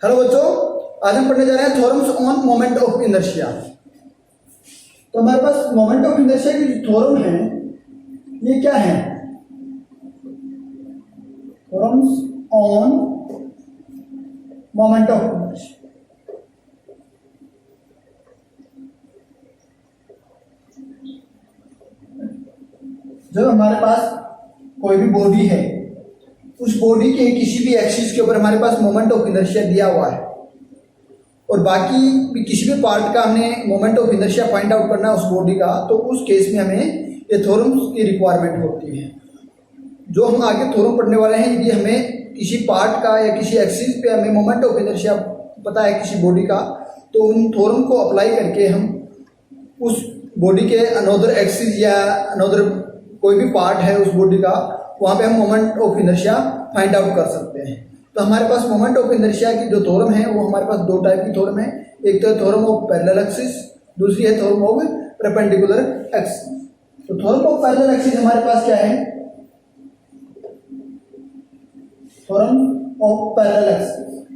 Hello बच्चों, आज हम पढ़ने जा रहे हैं theorems on moment of inertia. तो हमारे पास मोमेंट ऑफ इनर्शिया की जो थ्योरम है ये क्या है? Theorems on moment of inertia. जब हमारे पास कोई भी बॉडी है, उस बॉडी के किसी भी एक्सिस के ऊपर हमारे पास मोमेंट ऑफ इनर्शिया दिया हुआ है और बाकी भी किसी भी पार्ट का हमने moment of inertia find out करना है उस बॉडी का, तो उस केस में हमें ये थ्योरम्स की रिक्वायरमेंट होती है। जो हम आगे थ्योरम पढ़ने वाले हैं, ये हमें किसी पार्ट का या किसी एक्सिस पे हमें मोमेंट ऑफ इनर्शिया पता है किसी बॉडी का, तो उन थ्योरम को अप्लाई करके हम उस बॉडी के अनदर एक्सिस या अनदर कोई भी पार्ट है उस बॉडी का, वहाँ पे हम moment of inertia find out कर सकते हैं। तो हमारे पास मोमेंट ऑफ इनर्शिया की जो थ्योरम है वो हमारे पास दो टाइप की थ्योरम है। एक तो थ्योरम ऑफ पैरेलल एक्सिस, दूसरी है थ्योरम ऑफ परपेंडिकुलर एक्सिस। तो थ्योरम ऑफ पैरेलल एक्सिस हमारे पास क्या है? थ्योरम ऑफ पैरेलल एक्सिस,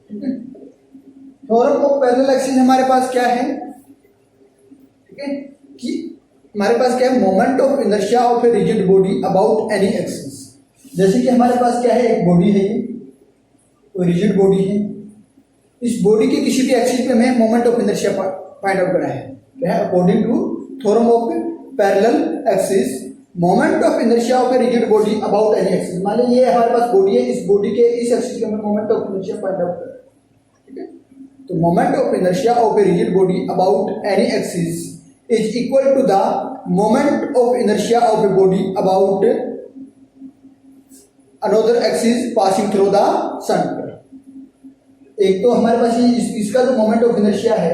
ठीक है। थ्योरम ऑफ पैरेलल एक्सिस हमारे पास क्या है? ठीक है, कि हमारे पास क्या है? Moment of inertia of a rigid body about any axis. जैसे कि हमारे पास क्या है, एक बॉडी है, कोई रिजिड बॉडी है, इस बॉडी के किसी भी एक्सिस पे हमें moment of inertia find out करना है। क्या है? According to theorem of parallel axis, moment of inertia of a rigid body about any axis. मान लीजिए ये हमारे पास बॉडी है, इस बॉडी के इस एक्सिस पे हमें moment of inertia find out करना है, ठीक है। तो moment of inertia of a rigid body about any axis is equal to the moment of inertia of a body about another axis passing through the center। एक तो हमारे पास ये इसका जो मोमेंट ऑफ इनर्शिया है,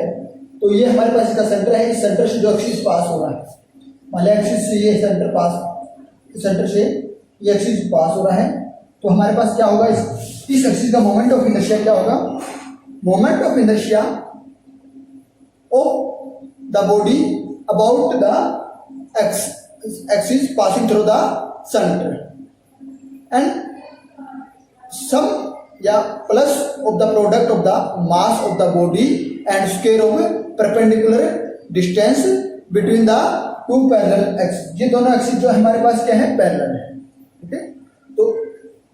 तो ये हमारे पास इसका सेंटर है, इस सेंटर से जो एक्सिस पास हो रहा है, मान लिया एक्सिस से ये सेंटर पास, सेंटर से ये एक्सिस पास हो रहा है, तो हमारे पास क्या होगा? इस एक्सिस का मोमेंट ऑफ इनर्शिया क्या होगा? Moment of inertia of the body about the axis passing through the center and sum या plus of the product of the mass of the body and square of perpendicular distance between the two parallel axes। ये दोनों axis जो हमारे पास क्या है? Parallel है, ठीक है। तो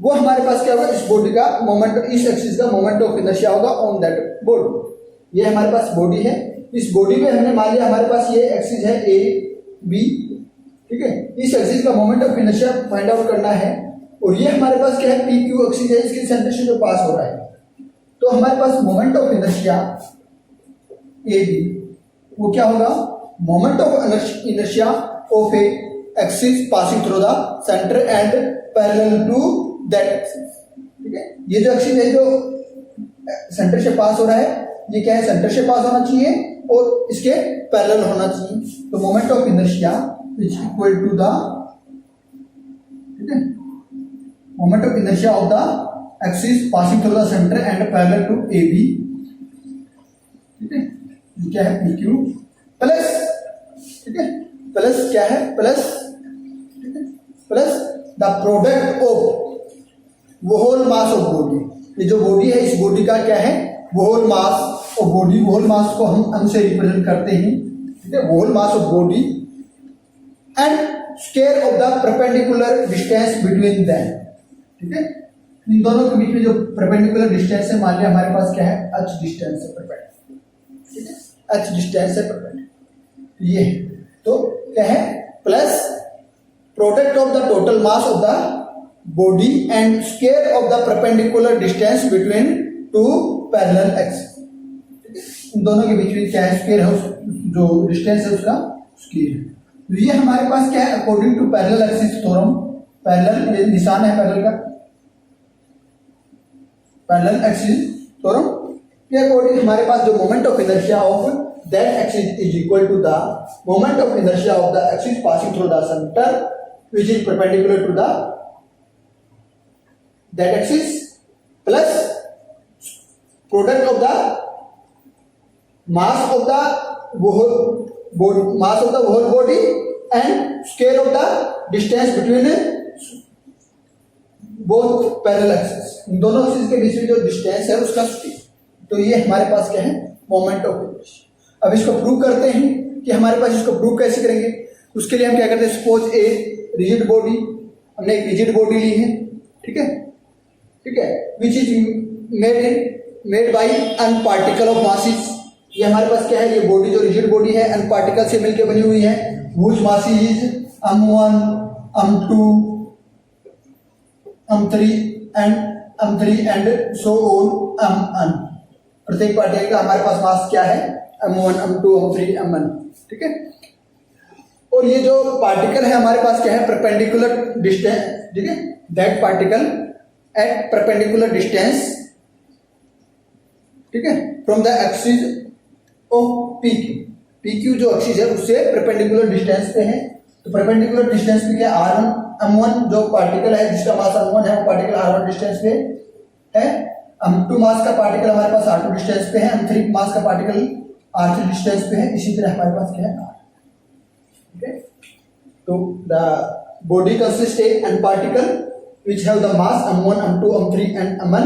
वो हमारे पास क्या होगा? इस बॉडी का मोमेंट, इस एक्सिस का मोमेंट ऑफ इनर्शिया होगा ऑन दैट बॉडी। ये हमारे पास बॉडी है, इस बॉडी में हमने मान लिया हमारे पास ये एक्सिस है ए बी, ठीक है। इस एक्सिस का moment of inertia find out करना है और ये हमारे पास क्या है? पी क्यू एक्सिस है, इसके सेंटर से जो पास हो रहा है, तो हमारे पास moment of inertia A B वो क्या होगा? Moment of inertia of a axis passing through the centre and parallel to that axis, ठीक है। ये जो एक्सिस है जो सेंटर से पास हो रहा है, ये क्या है? सेंटर से पास होना चाहिए और इसके पैरेलल होना चाहिए। तो moment of inertia is equal to the, ठीक है, moment of inertia of the axis passing through the centre and parallel to A B, ठीक है। ये क्या है? पी क्यू प्लस, ठीक है, प्लस क्या है? प्लस, ठीक है, प्लस द प्रोडक्ट ऑफ वो होल मास ऑफ बॉडी। ये जो बॉडी है, इस बॉडी का क्या है? Whole mass of body. Whole mass को हम से रिप्रेजेंट करते हैं, ठीक है, whole mass of body and square of the perpendicular distance between them, ठीक है। इन दोनों के बीच में जो परपेंडिकुलर डिस्टेंस है, मान लिया हमारे पास क्या है? h डिस्टेंस है परपेंडिकुलर, ठीक है, h डिस्टेंस है परपेंडिकुलर। ये तो क्या है? Plus product of the total mass of the body and square of the perpendicular distance between two parallel axis. इन दोनों के बीच में क्या है? स्क्वायर है, जो डिस्टेंस है उसका स्क्वायर है। तो ये हमारे पास क्या है? According to parallel axis theorem, parallel ये निशान है पैरेलल का, पैरेलल एक्सिस थ्योरम के अकॉर्डिंग हमारे पास जो moment of inertia of that axis is equal to the moment of inertia of the axis passing through the centre which is perpendicular to the that axis plus product of the mass of the whole body and scale of the distance between both parallel axis, इन दोनों axis के बीच में जो distance है उसका square. तो ये हमारे पास क्या है, मोमेंट ऑफ इनर्शिया। अब इसको प्रूव करते हैं कि हमारे पास इसको प्रूव कैसे करेंगे। उसके लिए हम क्या करते हैं, सपोज ए रिजिड बॉडी, हमने एक रिजिड बॉडी ली है, ठीक है, ठीक है, which is made by N particle of masses. ये हमारे पास क्या है, ये बॉडी जो रिजिड बॉडी है एन पार्टिकल से मिलकर बनी हुई है, which mass is m1 m2 m3 and so on mn। प्रत्येक पार्टिकल का हमारे पास मास क्या है, m1 m2 m3 mn, ठीक है। और ये जो पार्टिकल है हमारे पास क्या है, परपेंडिकुलर डिस्टेंस, ठीक है, that particle at perpendicular distance, ठीक है, from the axis of PQ जो एक्सिस है उससे परपेंडिकुलर डिस्टेंस पे है। तो परपेंडिकुलर डिस्टेंस पे क्या, R1 M1 जो पार्टिकल है जिसका मास M1 है वो पार्टिकल R1 डिस्टेंस पे है, M2 मास का पार्टिकल हमारे पास R2 डिस्टेंस पे है, M3 मास का पार्टिकल R3 डिस्टेंस पे है। इसी तरह हमारे पास क्या है, R, ठीक है। तो the body consist N particle which have the mass m1 m2 m3 and mn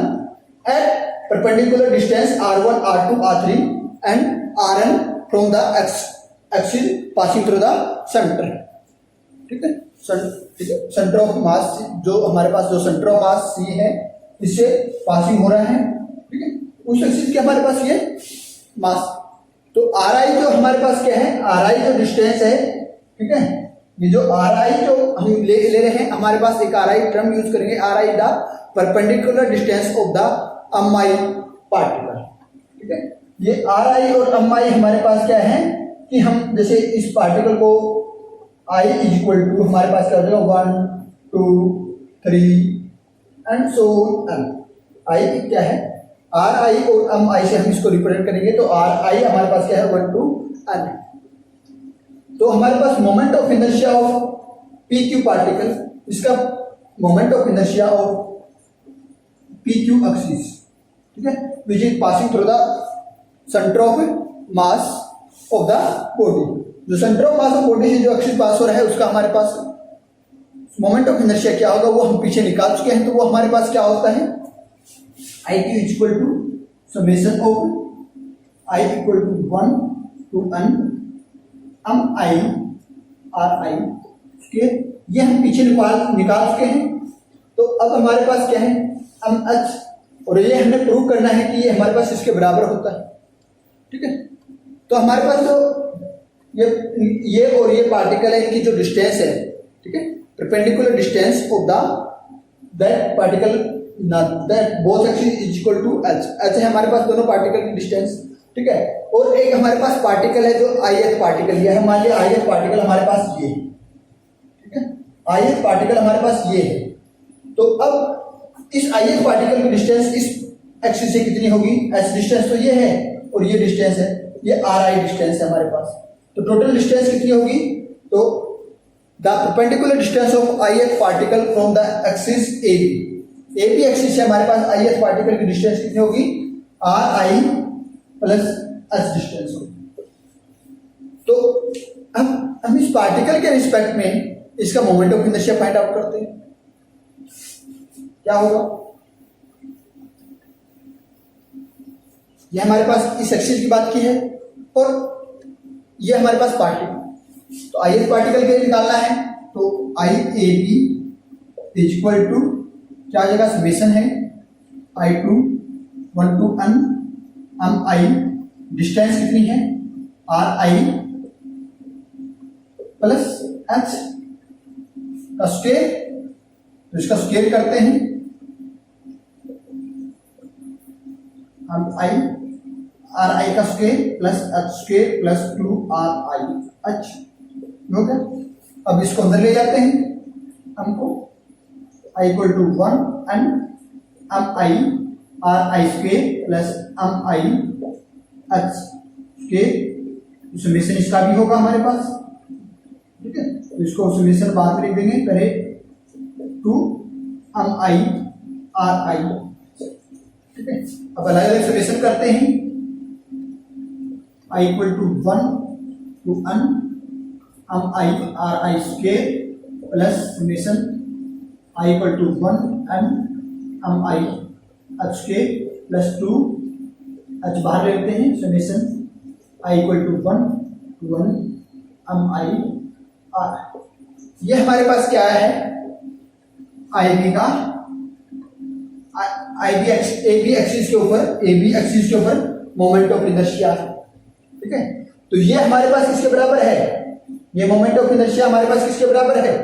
at perpendicular distance r1 r2 r3 and rn from the axis passing through the center, ठीक है, ठीक है, सेंटर ऑफ मास, जो हमारे पास जो centre of मास सी है इससे पासिंग हो रहा है, ठीक है, उस एक्सिस के हमारे पास ये मास। तो ri जो हमारे पास क्या है, ri जो डिस्टेंस है, ठीक है, ये जो ri जो हम ले रहे हैं, हमारे पास एक ri टर्म यूज करेंगे, ri the perpendicular distance of the mi particle, ठीक है। ये ri और mi हमारे पास क्या है कि हम जैसे इस पार्टिकल को i इज इक्वल टू हमारे पास क्या हो जाएगा 1 2 3 एंड सो ऑन। i क्या है, ri और mi से हम इसको रिप्रेजेंट करेंगे, तो ri हमारे पास क्या है 1 2 n। तो हमारे पास moment of inertia of PQ particle, इसका moment of inertia of PQ axis, ठीक है, which is passing through the centre of mass of the body. जो centre of mass of body से जो एक्सिस पास हो रहा है उसका हमारे पास मोमेंट ऑफ इनर्शिया क्या होगा वो हम पीछे निकाल चुके हैं। तो वो हमारे पास क्या होता है, IQ is equal to summation of I equal to 1 to n mi ri, के ये हम पीछे निकाल चुके हैं। तो अब हमारे पास क्या है mh, और ये हमने प्रूव करना है कि ये हमारे पास इसके बराबर होता है, ठीक है। तो हमारे पास जो ये और ये पार्टिकल है, इनकी जो डिस्टेंस है, ठीक है, perpendicular distance of the that particle that both axis is equal to h है हमारे पास दोनों पार्टिकल की डिस्टेंस, ठीक है। और एक हमारे पास पार्टिकल है जो ith पार्टिकल, ये है, मान लिया ith पार्टिकल हमारे पास ये, ठीक है, ith पार्टिकल हमारे पास ये है। तो अब इस ith पार्टिकल की डिस्टेंस इस एक्सिस से कितनी होगी, h डिस्टेंस तो ये है और ये डिस्टेंस है, ये ri डिस्टेंस है हमारे पास। तो टोटल डिस्टेंस कितनी होगी, तो the perpendicular distance of ith particle from the axis AB axis से हमारे पास ith पार्टिकल की डिस्टेंस कितनी होगी, ri प्लस h डिस्टेंस होगी। तो हम इस पार्टिकल के रिस्पेक्ट में इसका moment of inertia find out करते हैं। क्या होगा, ये हमारे पास इस एक्सिस की बात की है और ये हमारे पास पार्टिकल, तो ith पार्टिकल के लिए निकालना है, तो IAB इज इक्वल टू क्या आ जाएगा, समेशन है I2 1 to n mi, distance कितनी है ri प्लस h का स्क्वायर, तो इसका स्क्वायर करते हैं हम ri का square plus h square plus 2rih हो गया। अब इसको अंदर ले जाते हैं, हमको i equal to 1 and mi ri square plus mi h square, summation इसका भी होगा हमारे पास, ठीक है। तो इसको समेशन बाद में लिख देंगे, पहले 2 mi ri, ठीक है। अब अलग अलग समेशन करते हैं, i equal to 1 to n mi ri square plus summation I equal to 1 M M I H के प्लस 2 एच बाहर लेते हैं, summation I equal to 1 M I R. ये हमारे पास क्या है, आई बी का ए बी एक्सिस के ऊपर मोमेंट ऑफ इनर्शिया, ठीक है। तो ये हमारे पास किसके बराबर है, ये मोमेंट ऑफ इनर्शिया हमारे पास किसके बराबर है,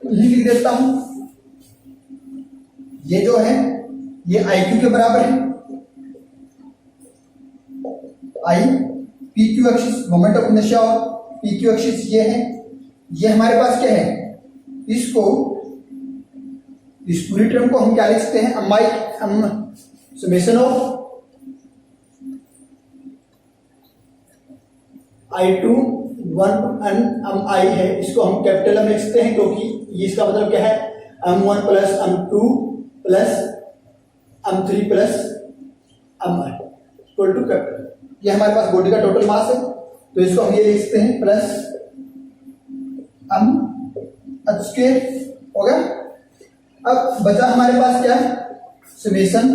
लिख देता हूं, ये जो है ये आई क्यू के बराबर है, आई P Q axis moment of inertia और पी क्यू एक्सिस ये है, ये हमारे पास क्या है, इसको इस पूरी टर्म को हम क्या लिख सकते हैं, summation of I to 1 N M I है, इसको हम कैपिटल एम लिख सकते हैं, क्योंकि ये इसका मतलब क्या है, m1 plus m2 plus m3 plus m equal to capital. ये हमारे पास बॉडी का टोटल मास है, तो इसको हम ये लिख सकते हैं प्लस m h के हो गया। अब बचा हमारे पास क्या है, summation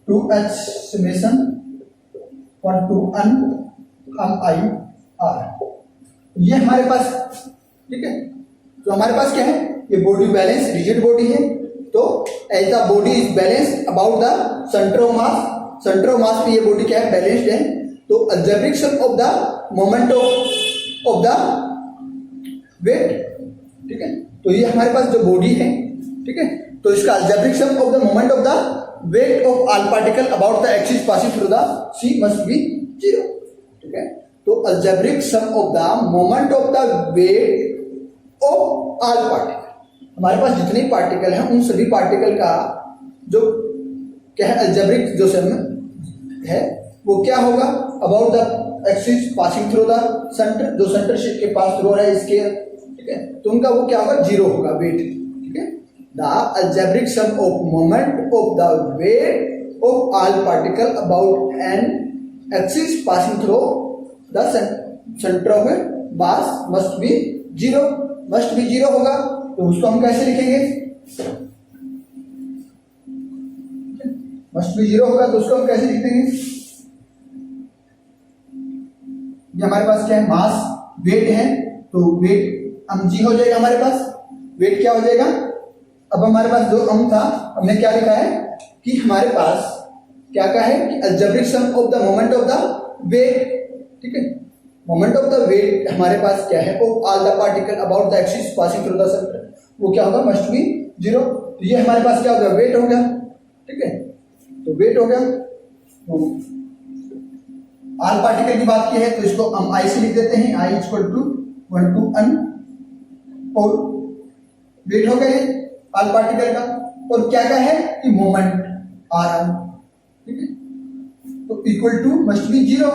2h summation 1 to n M I R, ये हमारे पास, ठीक है। तो हमारे पास क्या है, ये बॉडी बैलेंस रिजिड बॉडी है, तो as the body is balance about the centre of mass पे ये बॉडी क्या है, बैलेंस्ड है। तो algebraic sum of the moment of the weight, ठीक है। तो ये हमारे पास जो बॉडी है, ठीक है, तो इसका algebraic sum of the moment of the weight of all particle about the axis passing through the C must be 0, ठीक है। तो algebraic sum of the moment of the weight of all particle, हमारे पास जितने particle हैं उन सभी particle का जो क्या है, अलजेब्रिक जो सम है वो क्या होगा, about the axis passing through the centre, जो सेंटर के पास थ्रू रहा है इसके, ठीक है, तो उनका वो क्या होगा, 0 होगा वेट, ठीक है। The algebraic sum of moment of the weight of all particle about an axis passing through the centre of mass must be 0 होगा। तो उसको हम कैसे लिखेंगे, मस्ट बी 0 होगा, तो उसको हम कैसे लिख देंगे, ये हमारे पास क्या है, मास वेट है, तो वेट mg हो जाएगा, हमारे पास वेट क्या हो जाएगा। अब हमारे पास जो था हमने क्या लिखा है कि हमारे पास क्या कहा है कि algebraic sum of the moment of the weight, ठीक है, मोमेंट ऑफ द वेट हमारे पास क्या है, of all the particle about the axis passing through the centre, वो क्या होगा, मस्ट बी 0। तो ये हमारे पास क्या हो गया, वेट हो गया, ठीक है। तो वेट हो गया, तो ऑल पार्टिकल की बात की है तो इसको हम आई से लिख देते हैं, I equal to 1 to n, और वेट हो गया ऑल पार्टिकल का, और क्या क्या है कि मोमेंट आर, ठीक है, तो इक्वल टू मस्ट बी 0।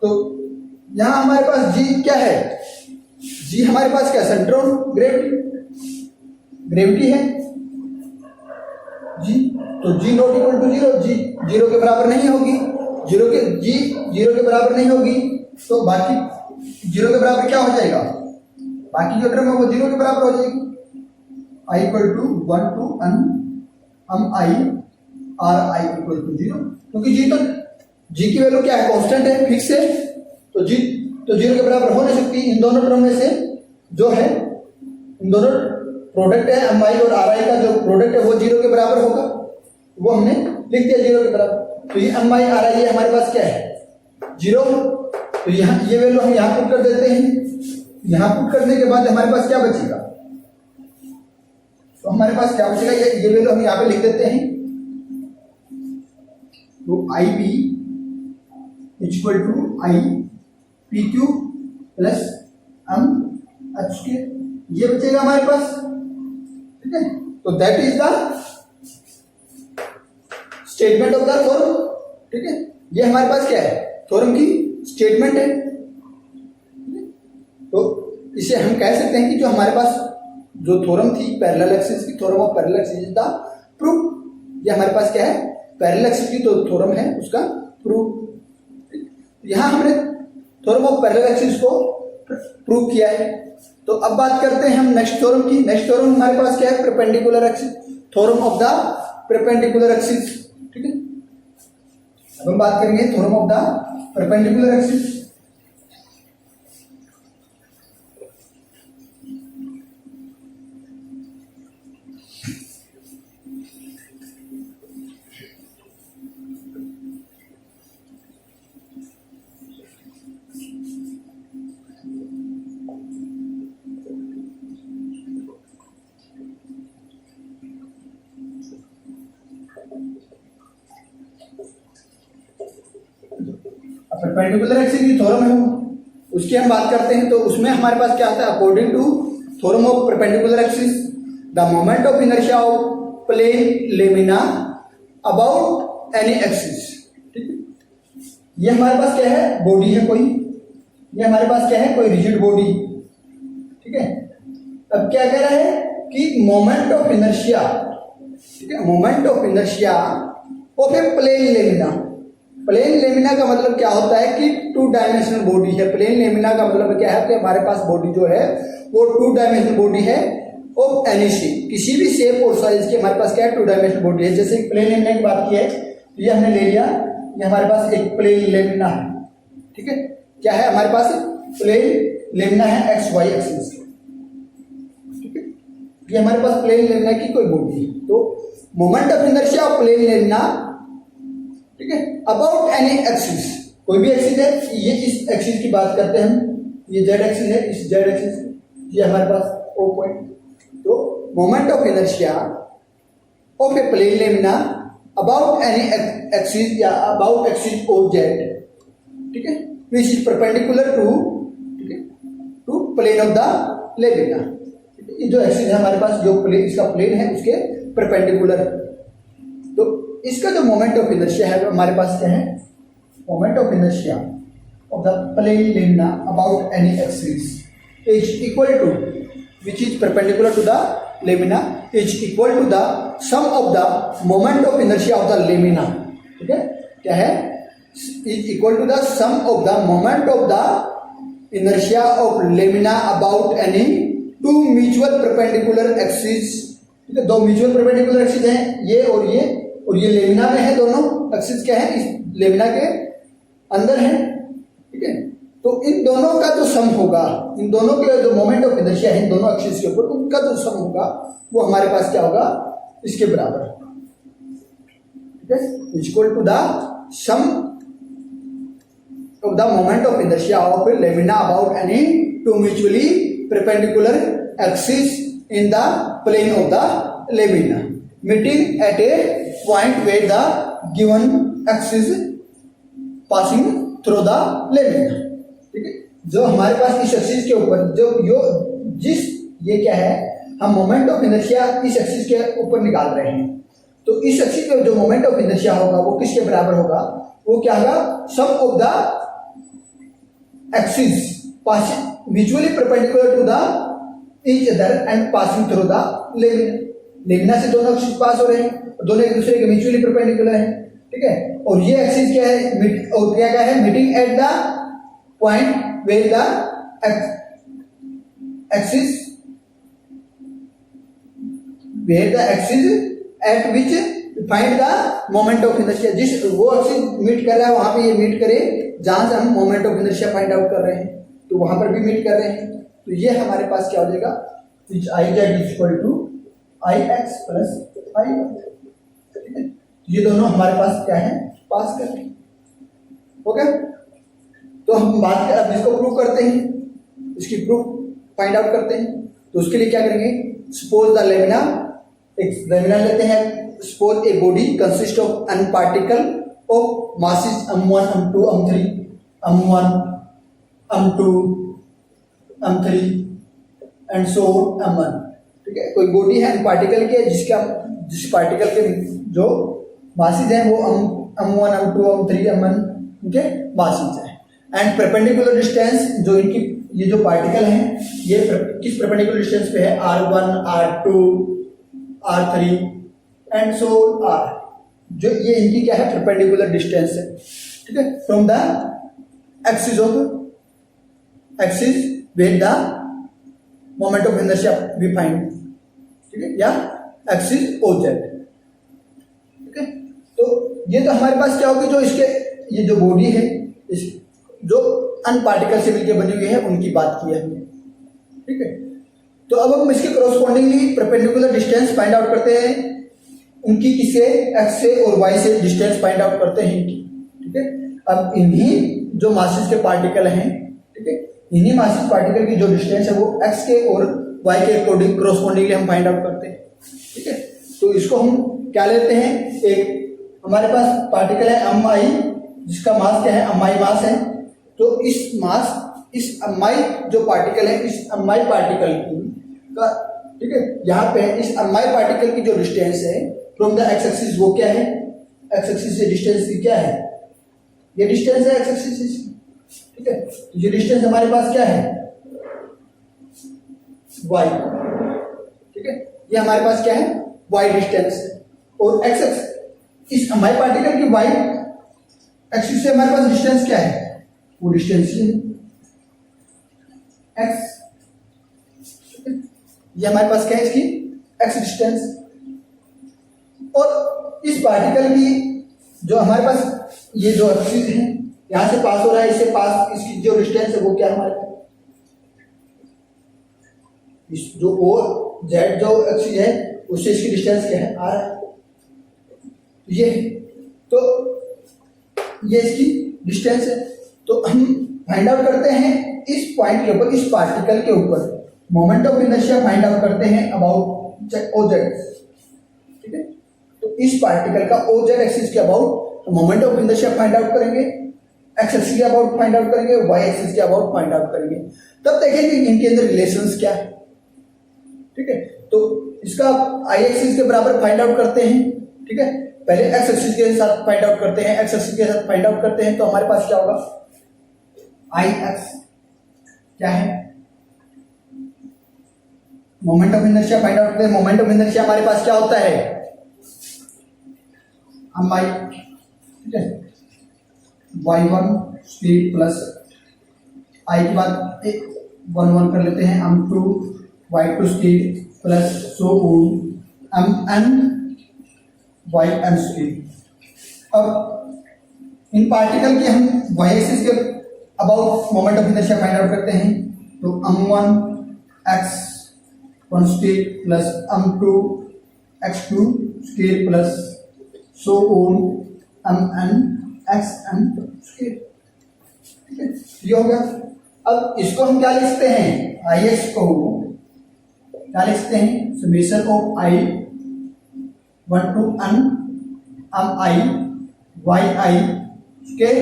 तो यहां हमारे पास जी क्या है, जी हमारे पास क्या, सेंटर ऑफ ग्रेविटी है जी, तो जी नॉट इक्वल टू 0, जी 0 के बराबर नहीं होगी, जी 0 के बराबर नहीं होगी, तो बाकी 0 के बराबर क्या हो जाएगा, बाकी जो टर्म है वो 0 के बराबर हो जाएगी। I equal to 1 to n M I R I equal to 0, क्योंकि जी की वैल्यू क्या है, कांस्टेंट है, फिक्स है, तो 0 के बराबर हो नहीं सकती। इन दोनों टर्म में से जो है, इन दोनों प्रोडक्ट है एम आई और आर आई का जो प्रोडक्ट है वो 0 के बराबर होगा, वो हमने लिख दिया 0 के बराबर। तो ये एम आई आर आई हमारे पास क्या है, 0, तो यहाँ ये वैल्यू हम यहाँ पुट कर देते हैं, यहाँ पुट करने के बाद हमारे पास क्या बचेगा, तो हमारे पास क्या बचेगा, ये वैल्यू हम यहाँ पे लिख देते हैं, तो I B equal to I P Q plus M H के, ये बचेगा हमारे पास, ठीक है। तो that is the statement of the theorem, ठीक है, ये हमारे पास क्या है, थ्योरम की स्टेटमेंट है। तो इसे हम कह सकते हैं कि जो हमारे पास जो थ्योरम थी पैरेलल एक्सिस की, theorem of parallel axis is the proof, ये हमारे पास क्या है, पैरेलल एक्सिस की तो थ्योरम है उसका प्रूफ। यहां हमने थ्योरम ऑफ पैरेलल एक्सिस को प्रूव किया है, तो अब बात करते हैं हम नेक्स्ट थ्योरम की। नेक्स्ट थ्योरम हमारे पास क्या है, perpendicular axis, theorem of the perpendicular axis. ठीक है, अब हम बात करेंगे theorem of the perpendicular axis. Perpendicular axis की थ्योरम है उसकी हम बात करते हैं। तो उसमें हमारे पास क्या आता है, according to theorem of perpendicular axis the moment of inertia of plane lamina about any axis. ठीक है, ये हमारे पास क्या है, बॉडी है कोई, ये हमारे पास क्या है, कोई रिजिड बॉडी। ठीक है, अब क्या कह रहा है कि मोमेंट ऑफ इनर्शिया, ठीक है, moment of inertia of a plane lamina. Plane lamina का मतलब क्या होता है कि टू डायमेंशनल बॉडी है। प्लेन लेमिना का मतलब क्या है कि हमारे पास बॉडी जो है वो टू डायमेंशनल बॉडी है ऑफ एनी शेप, किसी भी शेप और साइज की हमारे पास क्या है, टू डायमेंशनल बॉडी है। जैसे प्लेन लेमिना की बात की है तो ये हमने ले लिया, ये हमारे पास एक प्लेन लेमिना है। ठीक है, क्या है हमारे पास, प्लेन लेमिना है एक्स वाई एक्सिस। ठीक है, ये हमारे पास प्लेन लेमिना की कोई बॉडी है। तो moment of inertia of plane lamina, ठीक है, अबाउट एनी एक्सिस, कोई भी एक्सिस है, ये इस एक्सिस की बात करते हैं हम, ये जेड एक्सिस है, इस जेड एक्सिस ये हमारे पास ओ पॉइंट। तो moment of inertia of a plane lamina about any axis या अबाउट एक्सिस ओ जेड, ठीक है, विच इज परपेंडिकुलर टू, ठीक है, to plane of the lamina. ये जो एक्सिस है हमारे पास, जो प्लेन, इसका प्लेन है उसके परपेंडिकुलर। तो इसका जो मोमेंट ऑफ इनर्शिया है हमारे पास क्या है, moment of inertia of the plane lamina about any axis is equal to, which is perpendicular to the lamina, is equal to the sum of the moment of inertia of the lamina. ठीक है, क्या है, is equal to the sum of the moment of the inertia of lamina about any two mutual perpendicular axis. ठीक है, दो mutual perpendicular axis हैं, ये और ये लेमिना में है, दोनों एक्सिस क्या है, इस लेमिना के अंदर है। ठीक है, तो इन दोनों का जो सम होगा, इन दोनों के जो मोमेंट ऑफ इनर्शिया है इन दोनों एक्सिस के ऊपर, उनका जो सम होगा वो हमारे पास क्या होगा, इसके बराबर। ठीक है, equal to the sum of the moment of inertia of lamina about any two mutually perpendicular axis in the plane of the lamina meeting at a point where the given axis passing through the lemina। ठीक है, जो हमारे पास इस axis के ऊपर जो जिस ये क्या है, हम मोमेंट ऑफ इनर्शिया इस एक्सिस के ऊपर निकाल रहे हैं। तो इस एक्सिस पे जो मोमेंट ऑफ इनर्शिया होगा वो किसके बराबर होगा, वो क्या होगा, sum of the axis passing mutually perpendicular to the each other and passing through the lamina. Lamina से दोनों एक्सिस पास हो रहे हैं, दोनों एक दूसरे के म्यूचुअली परपेंडिकुलर हैं। ठीक है, और ये एक्सिस क्या है, और क्या क्या है, meeting at the point where the axis at which find the moment of inertia. जिस वो एक्सिस मीट कर रहा है वहां पे ये मीट करे जहां से हम moment of inertia find out कर रहे हैं, तो वहां पर भी मीट कर रहे हैं। तो ये हमारे पास क्या हो जाएगा, which I Z is equal to I X plus I Y. ठीक है, ये दोनों हमारे पास क्या है, पास कर रहे हैं। ओके, तो हम बात कर, अब इसको प्रूव करते हैं, इसकी प्रूफ फाइंड आउट करते हैं। तो उसके लिए क्या करेंगे, सपोज द लेमिना, एक लेमिना लेते हैं, suppose a body consist of an particle of masses m1 m2 m3 m1 m2 m3 and so m1। ठीक है, कोई बॉडी है पार्टिकल के जिस पार्टिकल के जो मासेस हैं वो m1 m2 m3 m1 उनके मासेस हैं। एंड परपेंडिकुलर डिस्टेंस जो इनकी ये जो पार्टिकल हैं ये किस परपेंडिकुलर डिस्टेंस पे है, r1 r2 r3 and so r, जो ये इनकी क्या है, परपेंडिकुलर डिस्टेंस है। ठीक है, from the axis where the moment of inertia we find, ठीक है, या एक्सिस ओ जेड, ठीक है। तो ये तो हमारे पास क्या होगी, जो इसके ये जो बॉडी है इस जो अन पार्टिकल से मिलकर बनी हुई है उनकी बात की है हमने, ठीक है। तो अब हम इसके correspondingly perpendicular distance find out करते हैं, उनकी किसे एक्स से और वाई से डिस्टेंस फाइंड आउट करते हैं इनकी, ठीक है। अब इन्हीं जो मासेस के पार्टिकल हैं, ठीक है, इन्हीं मासेस पार्टिकल की जो डिस्टेंस है वो एक्स के और वाई के अकॉर्डिंग करस्पॉन्डिंगली हम फाइंड आउट करते हैं, ठीक है। तो इसको हम क्या लेते हैं, एक हमारे पास पार्टिकल है एम आई, जिसका मास क्या है, एम आई मास है। तो इस मास, इस एम आई जो पार्टिकल है, इस एम आई पार्टिकल की का, ठीक है, यहाँ पे इस एम आई पार्टिकल की जो डिस्टेंस है फ्रॉम द एक्स एक्सिस वो क्या है, एक्स एक्सिस से डिस्टेंस क्या है, ये डिस्टेंस है एक्स एक्सिस से, ठीक है। ये डिस्टेंस हमारे पास क्या है, वाई, ठीक है, ये हमारे पास क्या है, वाई डिस्टेंस। और एक्स एक्स इस एम आई पार्टिकल की वाई एक्सिस से हमारे पास डिस्टेंस क्या है, वो डिस्टेंस ही एक्स, ये हमारे पास क्या है, इसकी एक्स डिस्टेंस। और इस पार्टिकल की जो हमारे पास ये जो एक्सिस है यहां से पास हो रहा है, इससे पास इसकी जो डिस्टेंस है वो क्या हमारे पास, इस जो ओ जेड जो एक्सिस है उससे इसकी डिस्टेंस क्या है, आर है, ये। तो ये इसकी डिस्टेंस है। तो हम फाइंड आउट करते हैं इस पॉइंट के ऊपर, इस पार्टिकल के ऊपर moment of inertia find out करते हैं अबाउट ओ जेड, ठीक है। तो इस पार्टिकल का ओ जेड एक्सिस के about moment of inertia find out करेंगे, एक्स एक्सिस के अबाउट फाइंड आउट करेंगे, वाई एक्सिस के अबाउट फाइंड आउट करेंगे। तब देखेंगे इनके अंदर रिलेशंस क्या है, ठीक है। तो इसका आई एक्सिस के बराबर फाइंड आउट करते हैं, ठीक है। पहले एक्स एक्सिस के साथ फाइंड आउट करते हैं, एक्स एक्सिस के साथ फाइंड आउट करते हैं, तो हमारे पास क्या होगा, आई एक्स क्या है, moment of inertia find out करते हैं। मोमेंट ऑफ इनर्शिया हमारे पास क्या होता है, एम आई, ठीक है, y1 स्पीड प्लस आई के बाद 1 कर लेते हैं, m2 y2 speed plus so mn yn speed. अब इन पार्टिकल के हम y एक्सिस के about moment of inertia find out करते हैं, तो m1 x1 speed plus m2 x2 speed plus so mn xn square, ठीक है, ये हो गया। अब इसको हम क्या लिखते हैं, आई एक्स को क्या लिखते हैं, summation of I 1 to n m i y i square,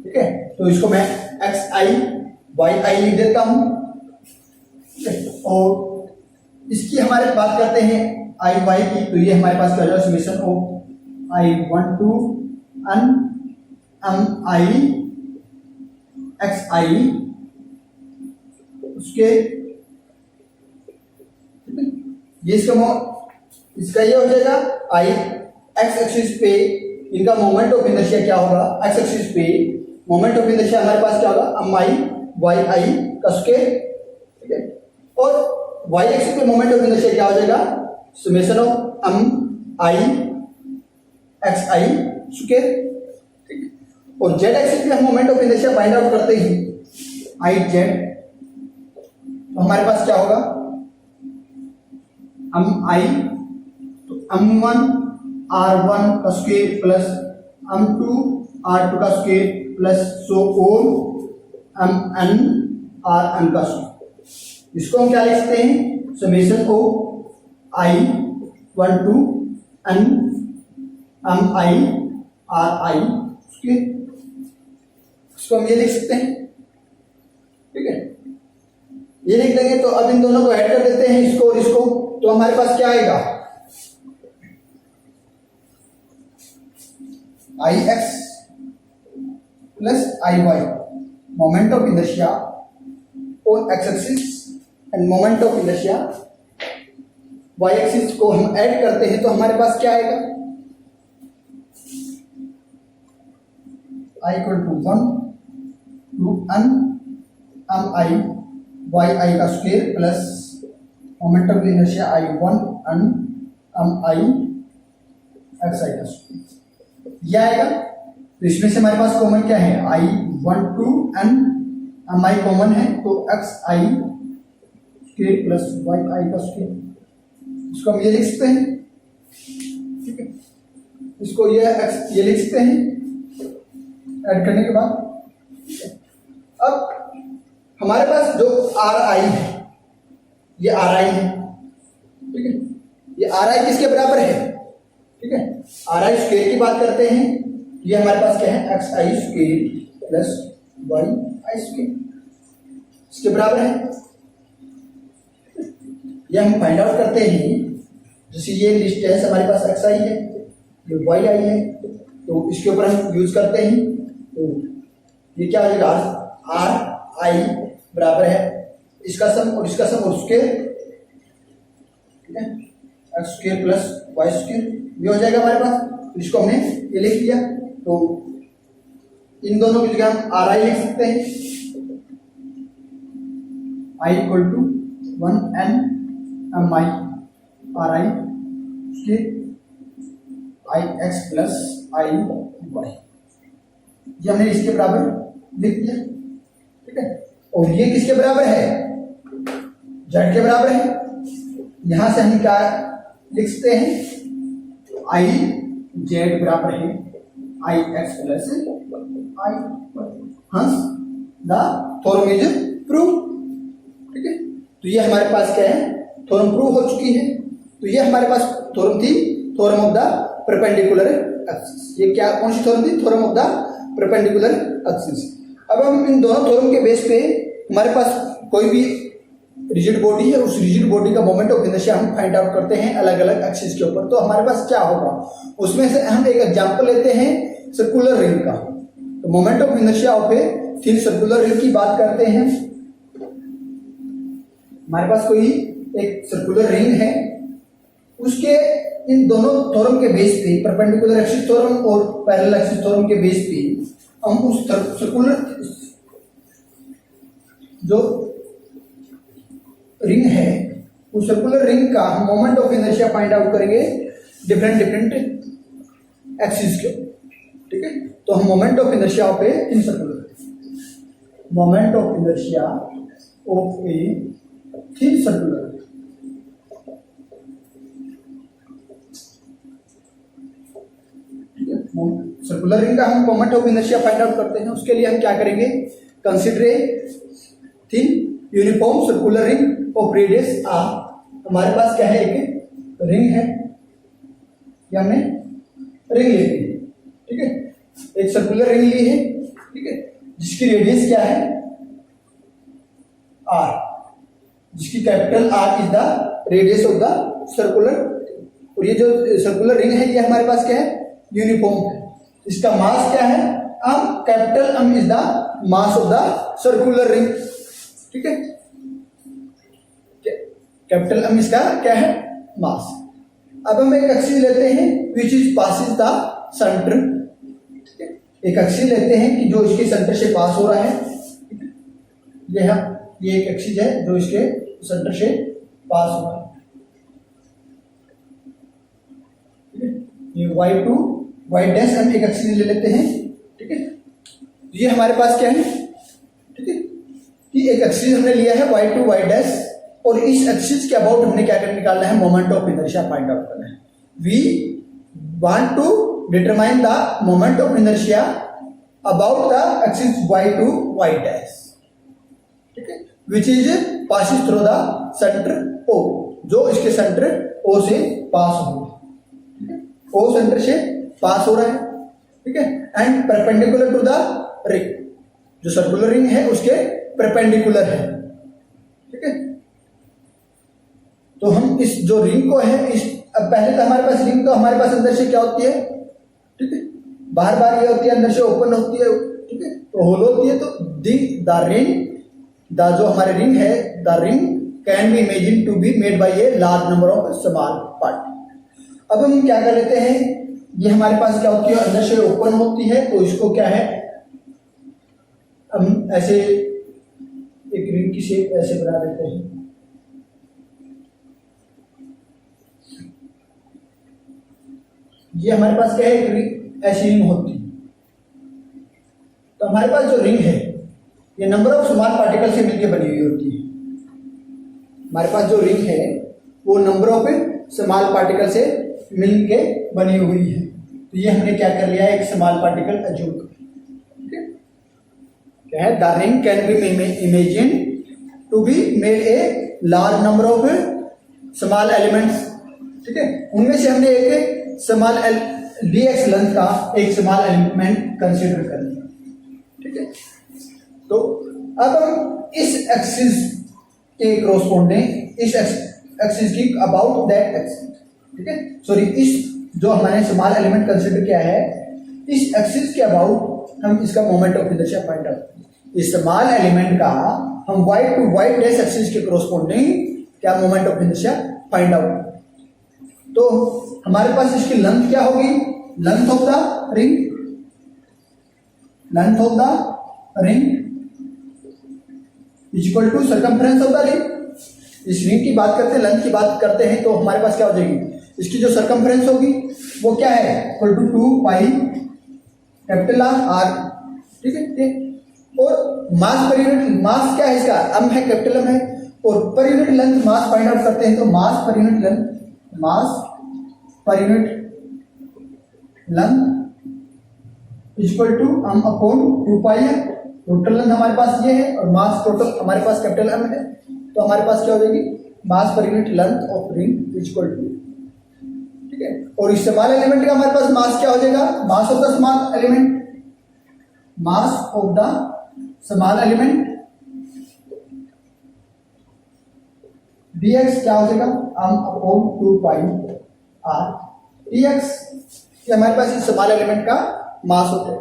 ठीक है। तो इसको मैं एक्स आई वाई आई लिख देता हूं, ठीक है। और इसकी हमारे बात करते हैं आई वाई की, तो ये हमारे पास क्या हो जाएगा, summation of I 1 to n m i x i उसके, ये इसका ये हो जाएगा आई एक्स एक्सिस पे इनका मोमेंट ऑफ इनर्शिया क्या होगा, एक्स एक्सिस पे मोमेंट ऑफ इनर्शिया हमारे पास क्या होगा, एम आई वाई आई का स्क्वायर, ठीक है। और वाई एक्सिस पे मोमेंट ऑफ इनर्शिया क्या हो जाएगा, summation of M I X I square, ठीक है। और जेड एक्सिस पे हम moment of inertia find out करते ही आई जेड, तो हमारे पास क्या होगा, एम आई तो m1 r1 का स्क्वायर प्लस m2 r2 का square plus so on mn rn का स्क्वायर। इसको हम क्या लिखते हैं, summation of I 1 to n m i r i square, इसको हम ये लिख सकते हैं, ठीक है, ये लिख देंगे। तो अब इन दोनों को ऐड कर देते हैं, इसको और इसको, तो हमारे पास क्या आएगा, I X plus I Y moment of inertia on X axis and moment of inertia Y axis को हम ऐड करते हैं, तो हमारे पास क्या आएगा, I equal to 1 to n m i Y I का square plus moment of inertia I one and M I X I का स्क्वायर, यह आएगा। तो इसमें से हमारे पास कॉमन क्या है, I one two and M I common है, तो X I square plus Y I का स्क्वायर, इसको हम ये लिख सकते हैं, ठीक है। इसको ये लिख सकते हैं ऐड करने के बाद। अब हमारे पास जो आर आई है, ये आर आई है, ठीक है। ये आर आई किसके बराबर है, ठीक है, आर आई स्क्वायर की बात करते हैं। ये हमारे पास क्या है, x I square plus Y I square, इसके बराबर है। ये हम फाइंड आउट करते हैं, जैसे ये डिस्टेंस हमारे पास एक्स आई है, ये वाई आई है, तो इसके ऊपर हम यूज करते हैं। तो ये क्या हो जाएगा, आर आई बराबर है इसका सम और इसका सम और स्क्वायर, ठीक है, X square plus Y square, ये हो जाएगा हमारे पास। इसको हमने ये लिख लिया, तो इन दोनों की जगह हम आर आई लिख सकते हैं, I equal to one N M I R I square I X plus I Y, ये हमने इसके बराबर लिख दिया, ठीक है। और ये किसके बराबर है, जेड के बराबर है। यहां से हम क्या लिख सकते हैं, आई जेड बराबर है आई एक्स प्लस आई, हंस द थ्योरम इज प्रूव, ठीक है। तो ये हमारे पास क्या है, थ्योरम प्रूव हो चुकी है। तो ये हमारे पास थ्योरम थी, theorem of the perpendicular axis. ये क्या, कौन सी थ्योरम थी, theorem of the perpendicular axis. अब हम इन दोनों थ्योरम के बेस पे हमारे पास कोई भी रिजिड बॉडी है, उस रिजिड बॉडी का मोमेंट ऑफ इनर्शिया हम फाइंड आउट करते हैं अलग अलग एक्सिस के ऊपर। तो हमारे पास क्या होगा, उसमें से हम एक एग्जांपल लेते हैं सर्कुलर रिंग का। तो moment of inertia of a thin circular ring की बात करते हैं। हमारे पास कोई एक सर्कुलर रिंग है, उसके इन दोनों थ्योरम के बेस पे, परपेंडिकुलर एक्सिस थ्योरम और पैरेलल एक्सिस थ्योरम के बेस पे हम उस सर्कुलर जो रिंग है, उस सर्कुलर रिंग का हम moment of inertia find out करेंगे डिफरेंट एक्सिस के, ठीक है। तो हम moment of inertia of a thin circular, moment of inertia of a thin circular, circular ring का हम moment of inertia find out करते हैं। उसके लिए हम क्या करेंगे, consider a thin uniform circular ring of radius R. हमारे पास क्या है, एक रिंग है, ये हमने रिंग ले ली, ठीक है, एक सर्कुलर रिंग ली है, ठीक है, जिसकी रेडियस क्या है, आर, जिसकी capital R is the radius of the circular. और ये जो सर्कुलर रिंग है, ये हमारे पास क्या है, यूनिफॉर्म है। इसका मास क्या है, M, capital M is the mass of the circular ring, ठीक है, कैपिटल एम इसका क्या है, मास। अब हम एक एक्सिस लेते हैं विच इज पासिस द सेंटर, ठीक है, एक एक्सिस लेते हैं कि जो इसके सेंटर से पास हो रहा है, ठीक है, ये एक एक्सिस है जो इसके सेंटर से पास हो रहा है, ठीक है। ये y2 y डैश हम एक एक्सिस ले लेते हैं, ठीक है। ये हमारे पास क्या है, ठीक है, कि एक एक्सिस हमने लिया है y2 y डैश, और इस एक्सिस के अबाउट हमने क्या निकालना है, moment of inertia find out करना है। We want to determine the moment of inertia about the axis y2 y dash, ठीक है, which is passes through the centre O, जो इसके सेंटर O से पास हो रहा है, ठीक है, O सेंटर से पास हो रहा है, ठीक है, and perpendicular to the ring, जो सर्कुलर रिंग है उसके परपेंडिकुलर है, ठीक है। तो हम इस जो रिंग को है, इस अब पहले तो हमारे पास रिंग, तो हमारे पास अंदर से क्या होती है, ठीक है, बार बार ये होती है, अंदर से ओपन होती है, ठीक है, तो होल होती है। तो द रिंग, द जो हमारे रिंग है, the ring can be imagine to be made by a large number of small part. अब हम क्या कर लेते हैं, ये हमारे पास क्या होती है, अंदर से ओपन होती है, तो इसको क्या है, हम ऐसे एक रिंग की शेप ऐसे बना देते हैं। ये हमारे पास क्या है, एक रिंग, ऐसी रिंग होती है। तो हमारे पास जो रिंग है ये नंबर ऑफ स्मॉल पार्टिकल से मिलकर बनी हुई होती है। हमारे पास जो रिंग है वो नंबर ऑफ स्मॉल पार्टिकल से मिलके बनी हुई है। तो ये हमने क्या कर लिया है, एक स्मॉल पार्टिकल अज्यूम कर लिया। क्या है, the ring can be imagine to be made a large number of small elements. ठीक है, उनमें से हमने एक स्मॉल dx लेंथ का एक स्मॉल एलिमेंट कंसीडर कर लिया। ठीक है, तो अब हम इस एक्सिस के क्रॉसपोंडिंग इस एक्सिस की अबाउट दैट एक्सिस, ठीक है, सॉरी, इस जो हमारे स्मॉल एलिमेंट कंसीडर किया है इस एक्सिस के अबाउट हम इसका moment of inertia find out. इस स्मॉल एलिमेंट का हम y to y dash axis के क्रॉसपोंडिंग क्या moment of inertia find out. तो हमारे पास इसकी लेंथ क्या होगी, length of the ring, length of the ring is equal to circumference of the ring. इस रिंग की बात करते हैं, लेंथ की बात करते हैं, तो हमारे पास क्या हो जाएगी, इसकी जो सर्कमफ्रेंस होगी वो क्या है, equal to 2 pi capital R. ठीक है, और मास पर यूनिट, मास क्या है इसका, m है, कैपिटल M है, और per unit length mass find out करते हैं तो mass per unit length, mass per unit length equal to m upon 2 pi है। टोटल लेंथ हमारे पास ये है और मास टोटल हमारे पास कैपिटल M है, तो हमारे पास क्या हो जाएगी, mass per unit length of ring equal to. ठीक है, और इस स्मॉल एलिमेंट का हमारे पास मास क्या हो जाएगा, मास of the small element, mass of the small element dx क्या हो जाएगा, m upon 2 pi r dx, ये हमारे पास इस स्मॉल एलिमेंट का मास होता है।